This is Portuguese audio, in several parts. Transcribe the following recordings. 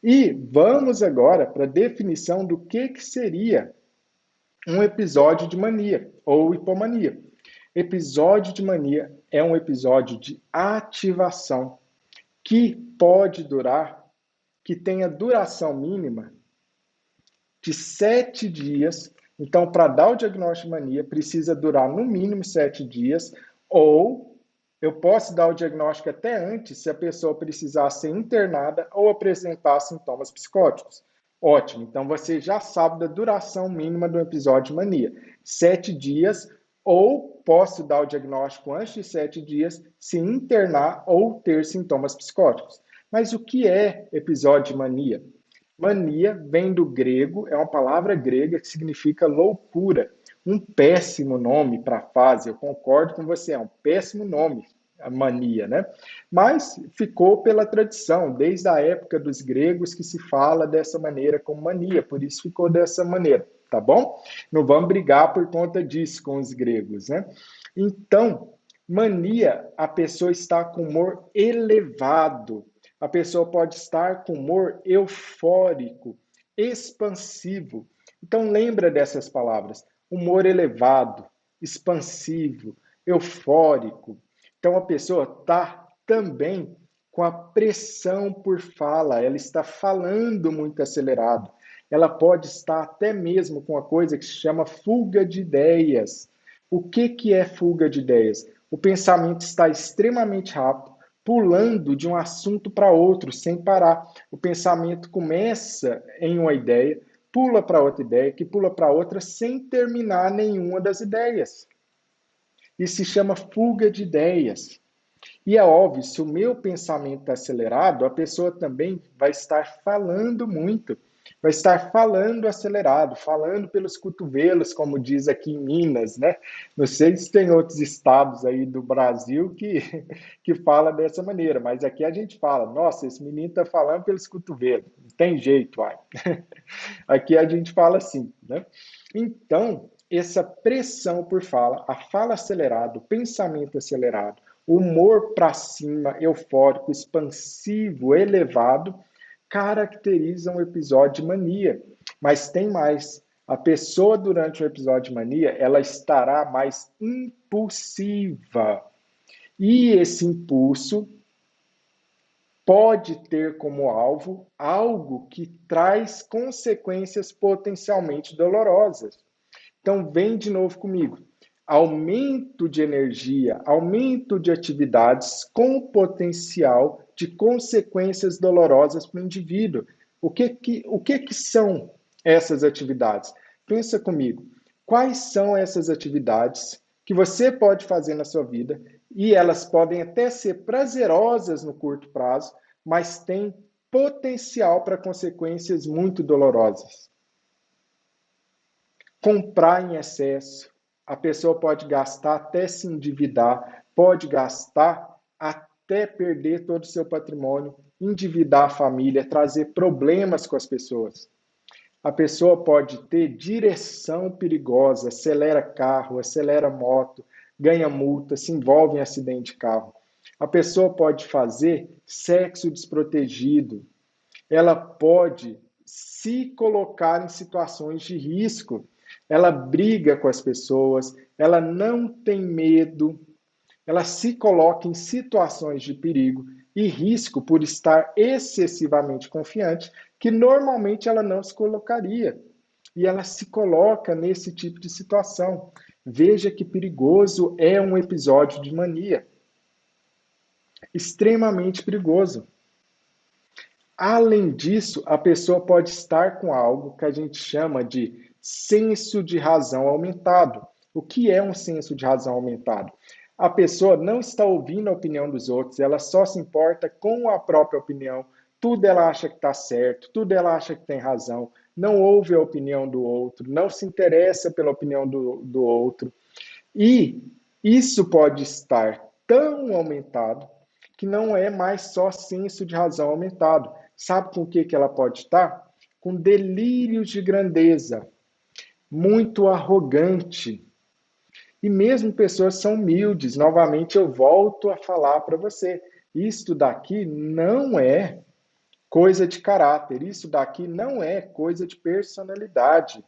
E vamos agora para a definição do que seria um episódio de mania ou hipomania. Episódio de mania é um episódio de ativação que pode durar, que tenha duração mínima de 7 dias. Então, para dar o diagnóstico de mania, precisa durar no mínimo 7 dias, ou eu posso dar o diagnóstico até antes, se a pessoa precisar ser internada ou apresentar sintomas psicóticos. Ótimo, então você já sabe da duração mínima do episódio de mania. 7 dias, ou posso dar o diagnóstico antes de 7 dias, se internar ou ter sintomas psicóticos. Mas o que é episódio de mania? Mania vem do grego, é uma palavra grega que significa loucura. Um péssimo nome para a fase, eu concordo com você, é um péssimo nome, a mania, né? Mas ficou pela tradição, desde a época dos gregos que se fala dessa maneira como mania, por isso ficou dessa maneira, tá bom? Não vamos brigar por conta disso com os gregos, né? Então, mania, a pessoa está com humor elevado, a pessoa pode estar com humor eufórico, expansivo. Então lembra dessas palavras: humor elevado, expansivo, eufórico. Então a pessoa está também com a pressão por fala, ela está falando muito acelerado. Ela pode estar até mesmo com uma coisa que se chama fuga de ideias. O que é fuga de ideias? O pensamento está extremamente rápido, pulando de um assunto para outro sem parar. O pensamento começa em uma ideia, pula para outra ideia, que pula para outra sem terminar nenhuma das ideias. Isso se chama fuga de ideias. E é óbvio, se o meu pensamento está acelerado, a pessoa também vai estar falando muito, vai estar falando acelerado, falando pelos cotovelos, como diz aqui em Minas, né? Não sei se tem outros estados aí do Brasil que fala dessa maneira, mas aqui a gente fala, nossa, esse menino está falando pelos cotovelos, não tem jeito, vai. Aqui a gente fala assim, né? Então, essa pressão por fala, a fala acelerada, o pensamento acelerado, o humor para cima, eufórico, expansivo, elevado, caracterizam um episódio de mania. Mas tem mais. A pessoa, durante o episódio de mania, ela estará mais impulsiva. E esse impulso pode ter como alvo algo que traz consequências potencialmente dolorosas. Então, vem de novo comigo. Aumento de energia, aumento de atividades com potencial de consequências dolorosas para o indivíduo. O que são essas atividades? Pensa comigo. Quais são essas atividades que você pode fazer na sua vida e elas podem até ser prazerosas no curto prazo, mas têm potencial para consequências muito dolorosas? Comprar em excesso, a pessoa pode gastar até se endividar, pode gastar até perder todo o seu patrimônio, endividar a família, trazer problemas com as pessoas. A pessoa pode ter direção perigosa, acelera carro, acelera moto, ganha multa, se envolve em acidente de carro. A pessoa pode fazer sexo desprotegido. Ela pode se colocar em situações de risco. Ela briga com as pessoas, ela não tem medo, ela se coloca em situações de perigo e risco por estar excessivamente confiante, que normalmente ela não se colocaria. E ela se coloca nesse tipo de situação. Veja que perigoso é um episódio de mania. Extremamente perigoso. Além disso, a pessoa pode estar com algo que a gente chama de senso de razão aumentado. O que é um senso de razão aumentado? A pessoa não está ouvindo a opinião dos outros, ela só se importa com a própria opinião. Tudo ela acha que está certo, tudo ela acha que tem razão, não ouve a opinião do outro, não se interessa pela opinião do outro. E isso pode estar tão aumentado que não é mais só senso de razão aumentado. Sabe com o que ela pode estar? Com delírios de grandeza, muito arrogante. E mesmo pessoas são humildes. Novamente eu volto a falar para você. Isto daqui não é coisa de caráter. Isso daqui não é coisa de personalidade.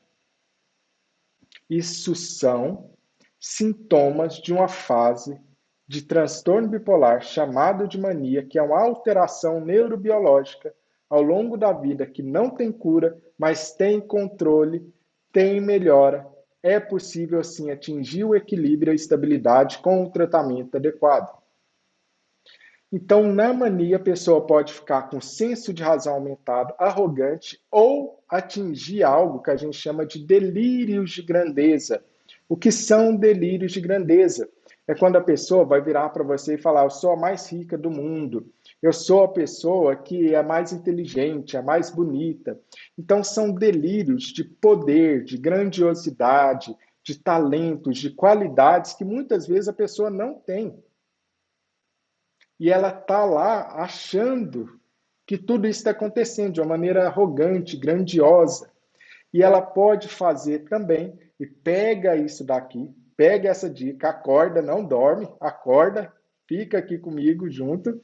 Isso são sintomas de uma fase de transtorno bipolar chamado de mania, que é uma alteração neurobiológica ao longo da vida que não tem cura, mas tem controle, tem melhora. É possível, sim, atingir o equilíbrio e a estabilidade com o tratamento adequado. Então, na mania, a pessoa pode ficar com senso de razão aumentado, arrogante, ou atingir algo que a gente chama de delírios de grandeza. O que são delírios de grandeza? É quando a pessoa vai virar para você e falar: eu sou a mais rica do mundo, eu sou a pessoa que é a mais inteligente, a mais bonita. Então, são delírios de poder, de grandiosidade, de talentos, de qualidades que muitas vezes a pessoa não tem. E ela está lá achando que tudo isso está acontecendo de uma maneira arrogante, grandiosa. E ela pode fazer também, e pega isso daqui, pega essa dica, acorda, não dorme, acorda, fica aqui comigo junto.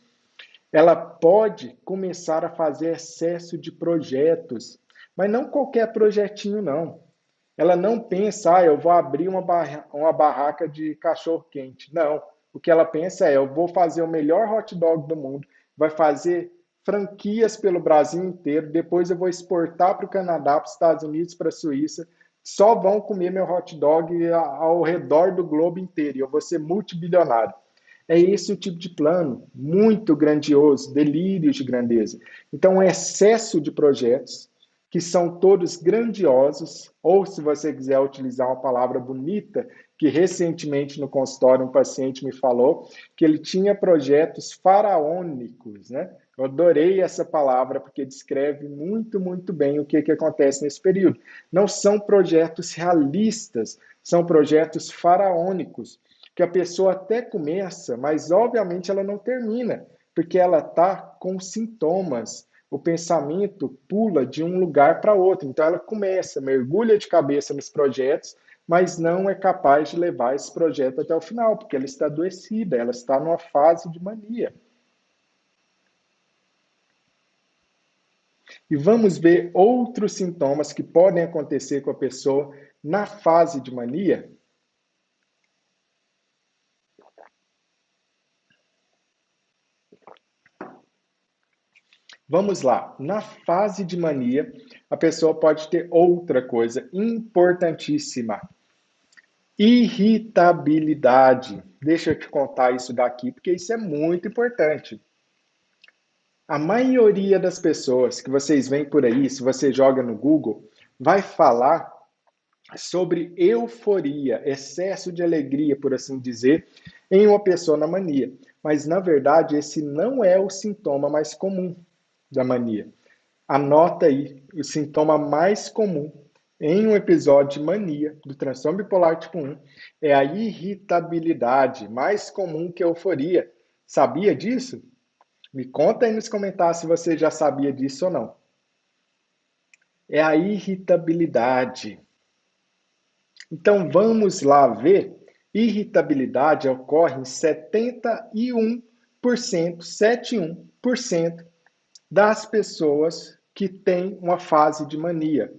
Ela pode começar a fazer excesso de projetos, mas não qualquer projetinho, não. Ela não pensa, eu vou abrir uma barraca de cachorro-quente. Não. O que ela pensa é, eu vou fazer o melhor hot dog do mundo, vai fazer franquias pelo Brasil inteiro, depois eu vou exportar para o Canadá, para os Estados Unidos, para a Suíça. Só vão comer meu hot dog ao redor do globo inteiro e eu vou ser multibilionário. É esse o tipo de plano, muito grandioso, delírios de grandeza. Então, um excesso de projetos, que são todos grandiosos, ou se você quiser utilizar uma palavra bonita, que recentemente no consultório um paciente me falou, que ele tinha projetos faraônicos, né? Eu adorei essa palavra porque descreve muito, muito bem o que acontece nesse período. Não são projetos realistas, são projetos faraônicos, que a pessoa até começa, mas obviamente ela não termina, porque ela está com sintomas. O pensamento pula de um lugar para outro. Então ela começa, mergulha de cabeça nos projetos, mas não é capaz de levar esse projeto até o final, porque ela está adoecida, ela está numa fase de mania. E vamos ver outros sintomas que podem acontecer com a pessoa na fase de mania. Vamos lá. Na fase de mania, a pessoa pode ter outra coisa importantíssima. Irritabilidade. Deixa eu te contar isso daqui, porque isso é muito importante. A maioria das pessoas que vocês veem por aí, se você joga no Google, vai falar sobre euforia, excesso de alegria, por assim dizer, em uma pessoa na mania. Mas, na verdade, esse não é o sintoma mais comum da mania. Anota aí, o sintoma mais comum em um episódio de mania do transtorno bipolar tipo 1 é a irritabilidade, mais comum que a euforia. Sabia disso? Me conta aí nos comentários se você já sabia disso ou não. É a irritabilidade. Então vamos lá ver. Irritabilidade ocorre em 71%, 71% das pessoas que têm uma fase de mania.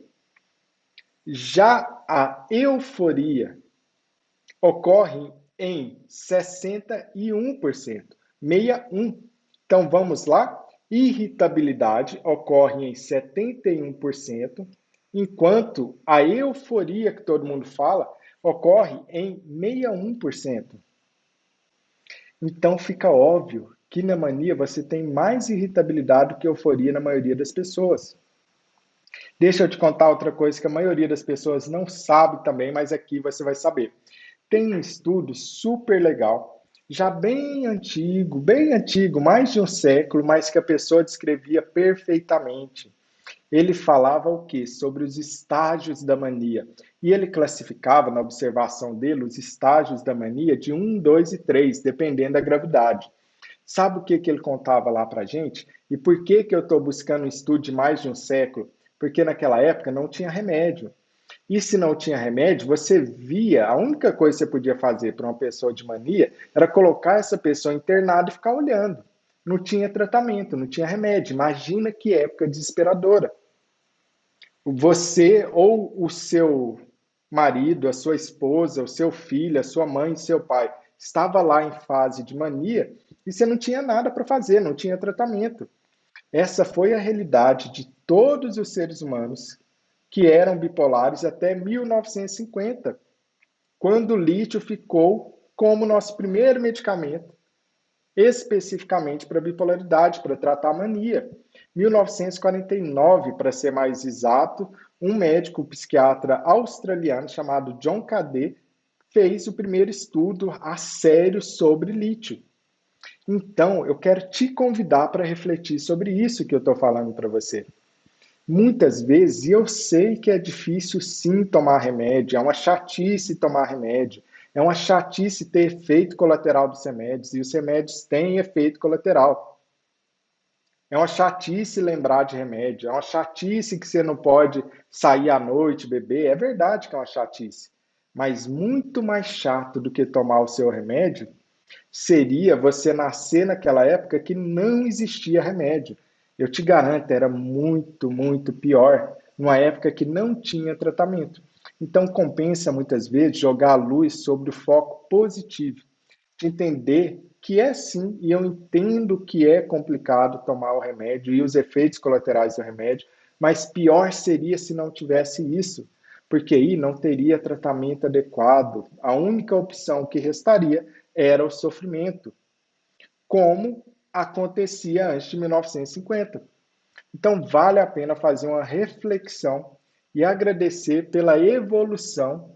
Já a euforia ocorre em 61%, 61. Então vamos lá? Irritabilidade ocorre em 71%, enquanto a euforia que todo mundo fala ocorre em 61%. Então fica óbvio que na mania você tem mais irritabilidade do que euforia na maioria das pessoas. Deixa eu te contar outra coisa que a maioria das pessoas não sabe também, mas aqui você vai saber. Tem um estudo super legal, já bem antigo, mais de um século, mas que a pessoa descrevia perfeitamente. Ele falava o quê? Sobre os estágios da mania. E ele classificava, na observação dele, os estágios da mania de 1, 2 e 3, dependendo da gravidade. Sabe o que ele contava lá pra gente? E por que eu estou buscando um estudo de mais de um século? Porque naquela época não tinha remédio. E se não tinha remédio, você via, a única coisa que você podia fazer para uma pessoa de mania era colocar essa pessoa internada e ficar olhando. não tinha tratamento, não tinha remédio. Imagina que época desesperadora. Você ou o seu marido, a sua esposa, o seu filho, a sua mãe, o seu pai estava lá em fase de mania e você não tinha nada para fazer, não tinha tratamento. Essa foi a realidade de todos os seres humanos que eram bipolares até 1950, quando o lítio ficou como nosso primeiro medicamento especificamente para bipolaridade, para tratar a mania. 1949, para ser mais exato, um médico psiquiatra australiano chamado John Cadê fez o primeiro estudo a sério sobre lítio. Então, eu quero te convidar para refletir sobre isso que eu estou falando para você. Muitas vezes, e eu sei que é difícil sim tomar remédio, é uma chatice tomar remédio, é uma chatice ter efeito colateral dos remédios, e os remédios têm efeito colateral. É uma chatice lembrar de remédio, é uma chatice que você não pode sair à noite, beber, é verdade que é uma chatice. Mas muito mais chato do que tomar o seu remédio seria você nascer naquela época que não existia remédio. Eu te garanto, era muito, muito pior numa época que não tinha tratamento. Então, compensa muitas vezes jogar a luz sobre o foco positivo, de entender que é sim, e eu entendo que é complicado tomar o remédio e os efeitos colaterais do remédio, mas pior seria se não tivesse isso, porque aí não teria tratamento adequado. A única opção que restaria era o sofrimento, como acontecia antes de 1950. Então, vale a pena fazer uma reflexão e agradecer pela evolução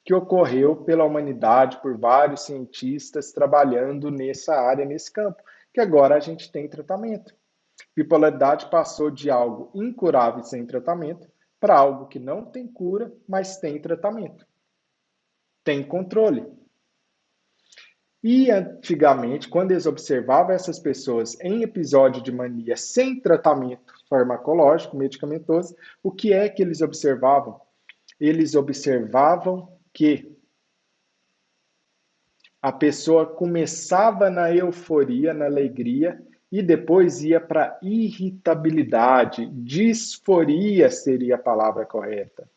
que ocorreu pela humanidade, por vários cientistas trabalhando nessa área, nesse campo, que agora a gente tem tratamento. Bipolaridade passou de algo incurável sem tratamento para algo que não tem cura, mas tem tratamento, tem controle. E antigamente, quando eles observavam essas pessoas em episódio de mania sem tratamento farmacológico, medicamentoso, o que é que eles observavam? Eles observavam que a pessoa começava na euforia, na alegria, e depois ia para irritabilidade, disforia seria a palavra correta.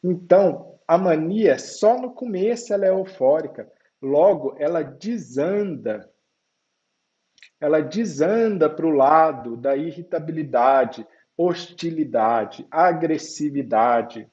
Então, a mania, só no começo ela é eufórica, logo ela desanda para o lado da irritabilidade, hostilidade, agressividade.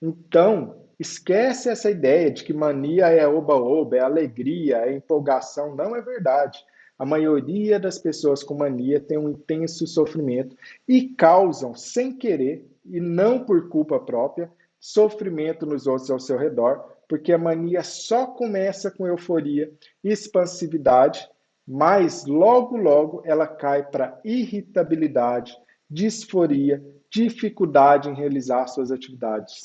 Então, esquece essa ideia de que mania é oba-oba, é alegria, é empolgação. Não é verdade. A maioria das pessoas com mania tem um intenso sofrimento e causam, sem querer e não por culpa própria, sofrimento nos outros ao seu redor, porque a mania só começa com euforia e expansividade, mas logo, logo ela cai para irritabilidade, disforia, dificuldade em realizar suas atividades.